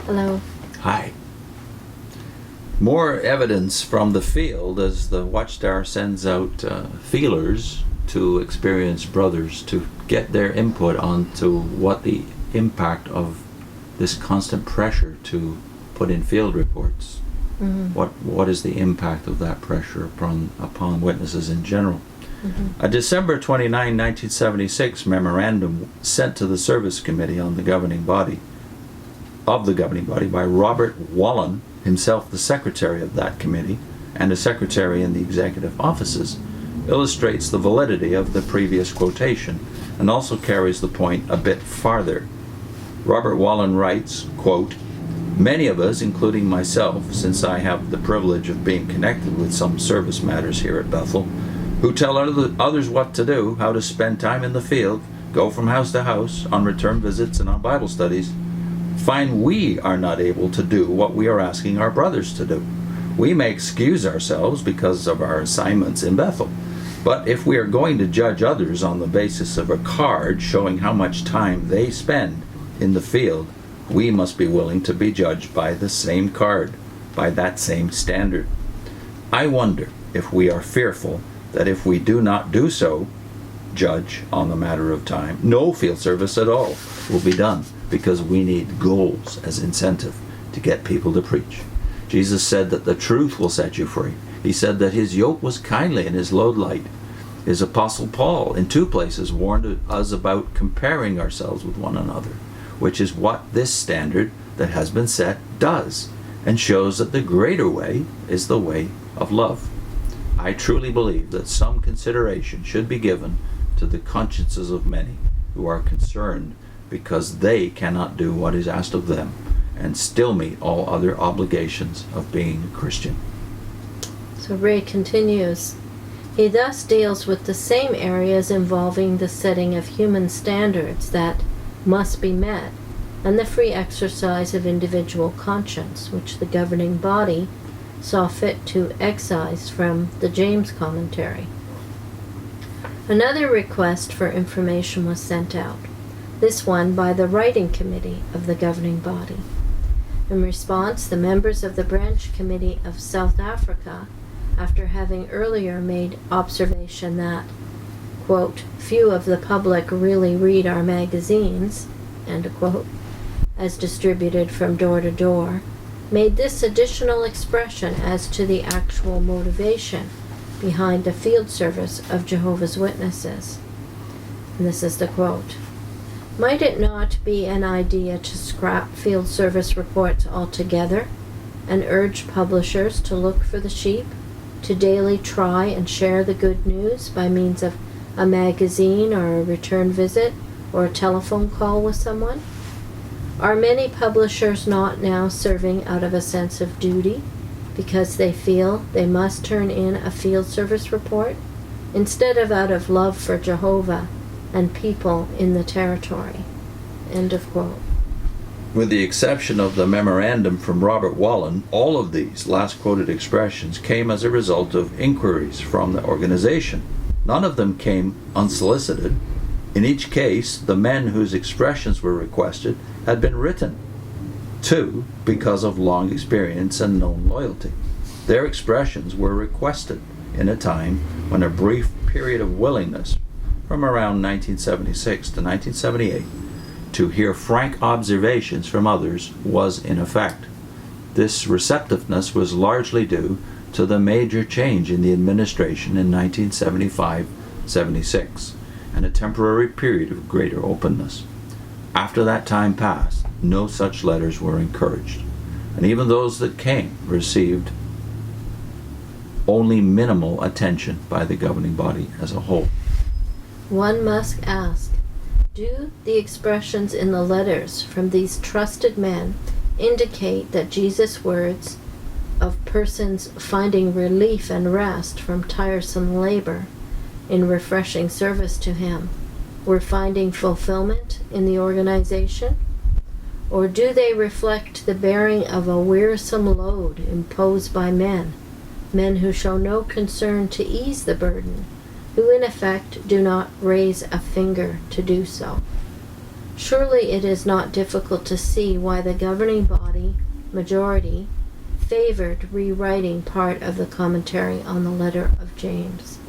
Hello. Hi. More evidence from the field as the Watchtower sends out feelers to experienced brothers to get their input onto what the impact of this constant pressure to put in field reports. What is the impact of that pressure upon witnesses in general? A December 29, 1976 memorandum sent to the Service Committee on the governing body by Robert Wallen, himself the secretary of that committee and a secretary in the executive offices, illustrates the validity of the previous quotation and also carries the point a bit farther. Robert Wallen writes, quote, "Many of us, including myself, since I have the privilege of being connected with some service matters here at Bethel, who tell others what to do, how to spend time in the field, go from house to house, on return visits and on Bible studies, find we are not able to do what we are asking our brothers to do. We may excuse ourselves because of our assignments in Bethel. But if we are going to judge others on the basis of a card showing how much time they spend in the field, we must be willing to be judged by the same card, by that same standard. I wonder if we are fearful that if we do not do so, judge on the matter of time, no field service at all will be done, because we need goals as incentive to get people to preach. Jesus said that the truth will set you free. He said that his yoke was kindly and his load light. His apostle Paul, in 2 places, warned us about comparing ourselves with one another, which is what this standard that has been set does, and shows that the greater way is the way of love. I truly believe that some consideration should be given to the consciences of many who are concerned because they cannot do what is asked of them and still meet all other obligations of being a Christian." So Ray continues, he thus deals with the same areas involving the setting of human standards that must be met and the free exercise of individual conscience, which the governing body saw fit to excise from the James commentary. Another request for information was sent out, this one by the writing committee of the governing body. In response, the members of the branch committee of South Africa, after having earlier made observation that, quote, "few of the public really read our magazines," end quote, as distributed from door to door, made this additional expression as to the actual motivation behind the field service of Jehovah's Witnesses. And this is the quote. "Might it not be an idea to scrap field service reports altogether and urge publishers to look for the sheep, to daily try and share the good news by means of a magazine or a return visit or a telephone call with someone? Are many publishers not now serving out of a sense of duty because they feel they must turn in a field service report instead of out of love for Jehovah and people in the territory?" End of quote. With the exception of the memorandum from Robert Wallen, all of these last quoted expressions came as a result of inquiries from the organization. None of them came unsolicited. In each case, the men whose expressions were requested had been written to because of long experience and known loyalty. Their expressions were requested in a time when a brief period of willingness from around 1976 to 1978 to hear frank observations from others was in effect. This receptiveness was largely due to the major change in the administration in 1975-76 and a temporary period of greater openness. After that time passed, no such letters were encouraged, and even those that came received only minimal attention by the governing body as a whole. One must ask, do the expressions in the letters from these trusted men indicate that Jesus' words of persons finding relief and rest from tiresome labor in refreshing service to him were finding fulfillment in the organization? Or do they reflect the bearing of a wearisome load imposed by men who show no concern to ease the burden, who in effect do not raise a finger to do so? Surely it is not difficult to see why the governing body, majority, favored rewriting part of the commentary on the letter of James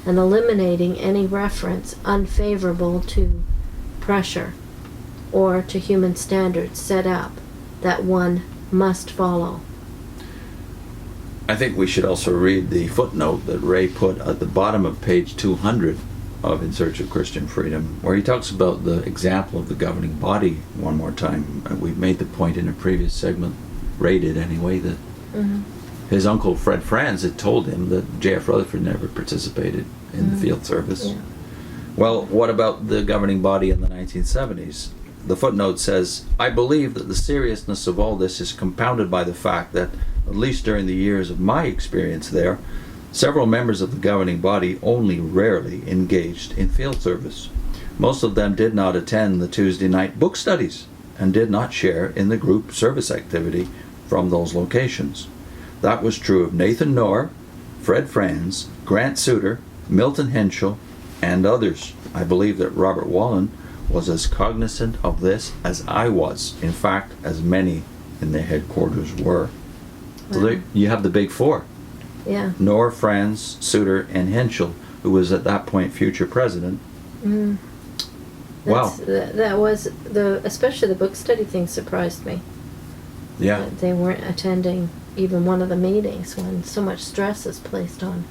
and eliminating any reference unfavorable to pressure or to human standards set up that one must follow. I think we should also read the footnote that Ray put at the bottom of page 200 of In Search of Christian Freedom, where he talks about the example of the governing body one more time. We made the point in a previous segment, Ray did anyway, that his uncle Franz had told him that J.F. Rutherford never participated in the field service. Yeah. Well, what about the governing body in the 1970s? The footnote says, I believe that the seriousness of all this is compounded by the fact that, at least during the years of my experience there, several members of the governing body only rarely engaged in field service. Most of them did not attend the Tuesday night book studies and did not share in the group service activity from those locations. That was true of Nathan Knorr, Fred Franz, Grant Suter, Milton Henschel, and others. I believe that Robert Wallen was as cognizant of this as I was. In fact, as many in the headquarters were. So there, you have the big four. Yeah. Knorr, Franz, Suter, and Henschel, who was at that point future president. Wow. That was especially the book study thing surprised me. Yeah. That they weren't attending even one of the meetings when so much stress is placed on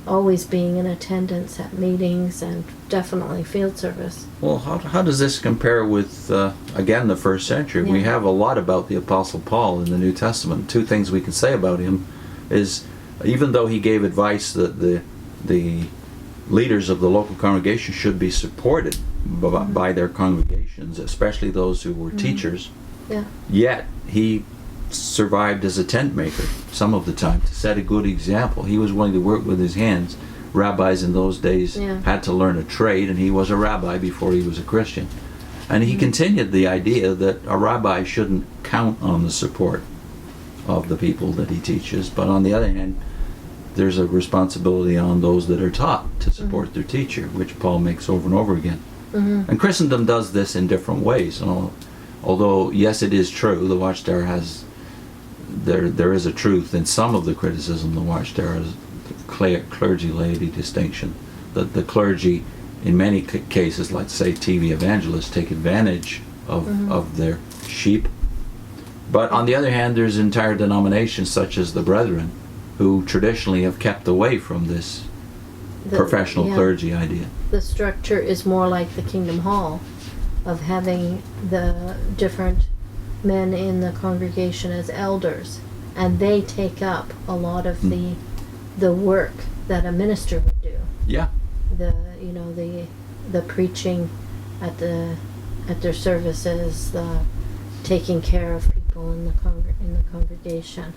always being in attendance at meetings and definitely field service. Well, how does this compare with, again, the first century? Yeah. We have a lot about the Apostle Paul in the New Testament. Two things we can say about him is, even though he gave advice that the leaders of the local congregation should be supported by their congregations, especially those who were teachers, yet he survived as a tent maker some of the time to set a good example. He was willing to work with his hands. Rabbis in those days had to learn a trade, and he was a rabbi before he was a Christian. And he continued the idea that a rabbi shouldn't count on the support of the people that he teaches, but on the other hand, there's a responsibility on those that are taught to support their teacher, which Paul makes over and over again. And Christendom does this in different ways. Although, yes, it is true, the Watchtower has, there is a truth in some of the criticism the Watchtower has, clergy-laity distinction, that the clergy, in many cases, like say TV evangelists, take advantage of their sheep. But on the other hand, there's entire denominations such as the Brethren who traditionally have kept away from this professional clergy idea. The structure is more like the Kingdom Hall, of having the different men in the congregation as elders, and they take up a lot of the work that a minister would do. Yeah. The preaching at their services, the taking care of people in the congregation.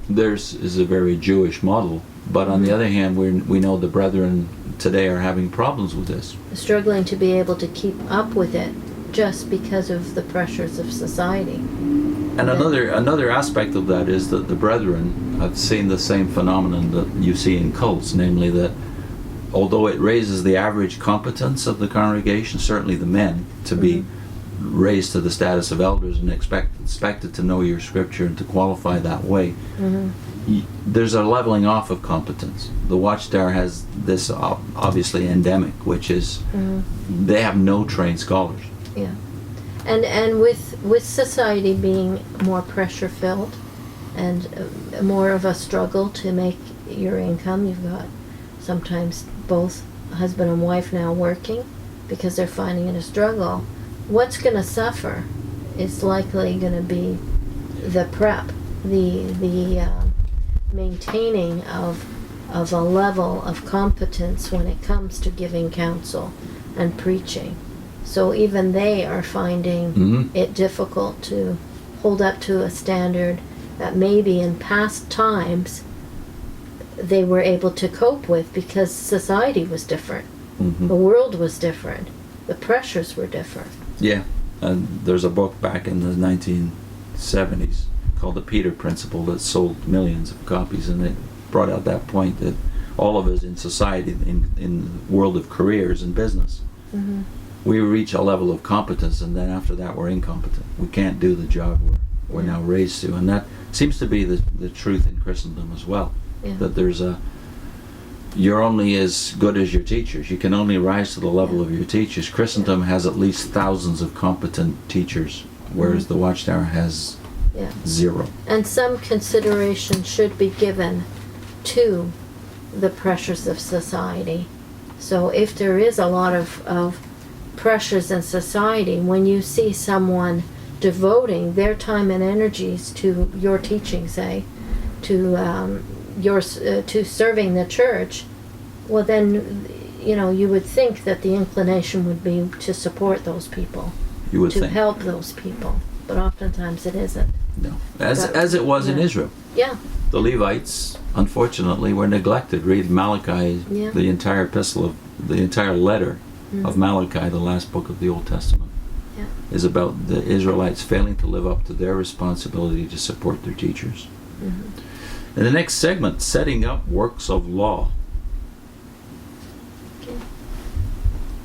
Theirs is a very Jewish model, but on the other hand, we know the Brethren today are having problems with this. Struggling to be able to keep up with it just because of the pressures of society. And another aspect of that is that the Brethren have seen the same phenomenon that you see in cults, namely that although it raises the average competence of the congregation, certainly the men, to be raised to the status of elders and expected to know your scripture and to qualify that way, there's a leveling off of competence. The Watchtower has this obviously endemic, which is they have no trained scholars. Yeah, and with society being more pressure filled and more of a struggle to make your income, you've got sometimes both husband and wife now working because they're finding it a struggle. What's going to suffer is likely going to be the prep, the maintaining of a level of competence when it comes to giving counsel and preaching. So even they are finding it difficult to hold up to a standard that maybe in past times they were able to cope with because society was different. The world was different. The pressures were different. Yeah, and there's a book back in the 1970s called The Peter Principle that sold millions of copies, and it brought out that point that all of us in society, in the world of careers and business, we reach a level of competence, and then after that we're incompetent. We can't do the job we're now raised to, and that seems to be the truth in Christendom as well. Yeah. That you're only as good as your teachers. You can only rise to the level of your teachers. Christendom has at least thousands of competent teachers, whereas the Watchtower has zero. And some consideration should be given to the pressures of society. So if there is a lot of pressures in society, when you see someone devoting their time and energies to your teaching, say, to serving the church, well then, you would think that the inclination would be to support those people, You would to think. help those people, but oftentimes it isn't. No. As it was in Israel. Yeah. The Levites, unfortunately, were neglected. Read Malachi, the entire epistle the entire letter of Malachi, the last book of the Old Testament, is about the Israelites failing to live up to their responsibility to support their teachers. In the next segment, setting up works of law.